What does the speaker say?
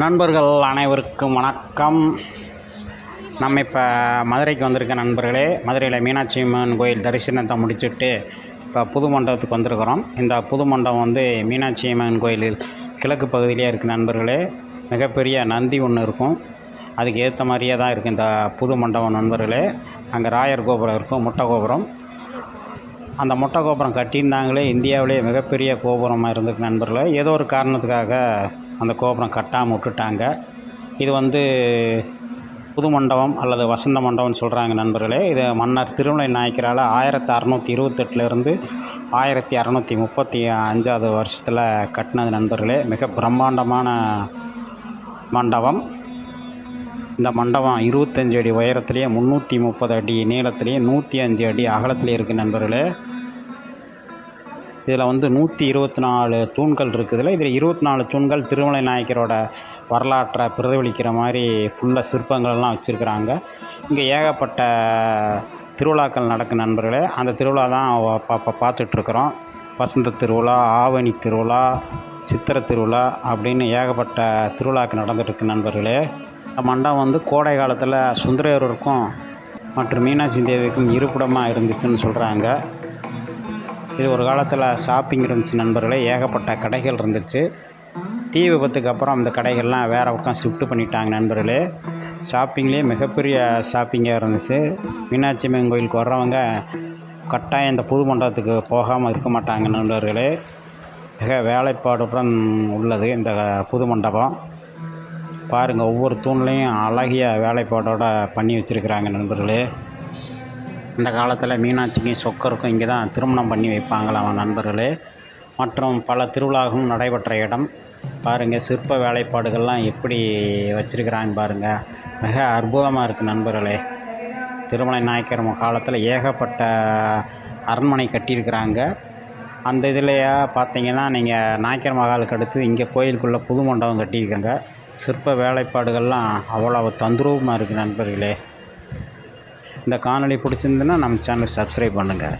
நண்பர்கள் அனைவருக்கும் வணக்கம். நம்ம இப்போ மதுரைக்கு வந்திருக்க நண்பர்களே. மதுரையில் மீனாட்சி அம்மன் கோயில் தரிசனத்தை முடிச்சுட்டு இப்போ புது மண்டபத்துக்கு வந்திருக்கிறோம். இந்த புது மண்டபம் வந்து மீனாட்சி அம்மன் கோயிலில் கிழக்கு பகுதியிலே இருக்குது நண்பர்களே. மிகப்பெரிய நந்தி ஒன்று இருக்கும், அதுக்கு ஏற்ற மாதிரியே தான் இருக்குது இந்த புது மண்டபம் நண்பர்களே. அங்கே ராயர் கோபுரம் இருக்கும், முட்டை கோபுரம். அந்த முட்டை கோபுரம் கட்டியிருந்தாங்களே இந்தியாவிலே மிகப்பெரிய கோபுரமாக இருந்திருக்கு நண்பர்களே. ஏதோ ஒரு காரணத்துக்காக அந்த கோபுரம் கட்டாமல் விட்டுட்டாங்க. இது வந்து புது மண்டபம் அல்லது வசந்த மண்டபம்னு சொல்கிறாங்க நண்பர்களே. இது மன்னர் திருமலை நாயக்கரால் 1628 1635 வருஷத்தில் கட்டினது நண்பர்களே. மிக பிரம்மாண்டமான மண்டபம். இந்த மண்டபம் 25 அடி உயரத்துலேயே 330 அடி நீளத்துலேயே 105 அடி அகலத்துலேயே இருக்குது நண்பர்களே. இதில் வந்து 124 தூண்கள் இருக்குதுல. இதில் 24 தூண்கள் திருமலை நாயக்கரோட வரலாற்றை பிரதிபலிக்கிற மாதிரி ஃபுல்லாக சிற்பங்கள்லாம் வச்சுருக்குறாங்க. இங்கே ஏகப்பட்ட திருவிழாக்கள் நடக்கும் நண்பர்களே. அந்த திருவிழா தான் பார்த்துட்ருக்குறோம். வசந்த திருவிழா, ஆவணி திருவிழா, சித்திரை திருவிழா அப்படின்னு ஏகப்பட்ட திருவிழாக்கள் நடந்துகிட்ருக்கு நண்பர்களே. இந்த மண்டபம் வந்து கோடை காலத்தில் சுந்தரேரருக்கும் மற்றும் மீனாட்சி தேவிக்கும் இருப்பிடமாக இருந்துச்சுன்னு சொல்கிறாங்க. இது ஒரு காலத்தில் ஷாப்பிங் இருந்துச்சு நண்பர்களே. ஏகப்பட்ட கடைகள் இருந்துச்சு. தீ விபத்துக்கு அப்புறம் அந்த கடைகள்லாம் வேறு பக்கம் ஷிஃப்ட் பண்ணிட்டாங்க நண்பர்களே. ஷாப்பிங்லேயே மிகப்பெரிய ஷாப்பிங்காக இருந்துச்சு. மீனாட்சி அம்மன் கோயிலுக்கு வர்றவங்க கட்டாயம் இந்த புது மண்டபத்துக்கு போகாமல் இருக்க மாட்டாங்க நண்பர்களே. மிக வேலைப்பாடுடன் உள்ளது இந்த புது மண்டபம். பாருங்கள், ஒவ்வொரு தூண்லேயும் அழகிய வேலைப்பாடோடு பண்ணி வச்சுருக்கிறாங்க நண்பர்களே. இந்த காலத்தில் மீனாட்சிக்கும் சொக்கருக்கும் இங்கே தான் திருமணம் பண்ணி வைப்பாங்களாம் நண்பர்களே. மற்றும் பல திருவிழாவும் நடைபெற்ற இடம். பாருங்கள், சிற்ப வேலைப்பாடுகள்லாம் எப்படி வச்சுருக்கிறாங்க பாருங்கள். மிக அற்புதமாக இருக்குது நண்பர்களே. திருமலை நாயக்கர் காலத்தில் ஏகப்பட்ட அரண்மனை கட்டியிருக்கிறாங்க. அந்த இதுலையா பார்த்தீங்கன்னா நீங்கள் நாயக்கர் மகாலுக்கு அடுத்து இங்கே கோயிலுக்குள்ளே புது மண்டபம் கட்டியிருக்காங்க. சிற்ப வேலைப்பாடுகள்லாம் அவ்வளவு தத்ரூபமாக இருக்குது நண்பர்களே. இந்த காணொளி பிடிச்சிருந்துன்னா நம்ம சேனல் சப்ஸ்கிரைப் பண்ணுங்கள்.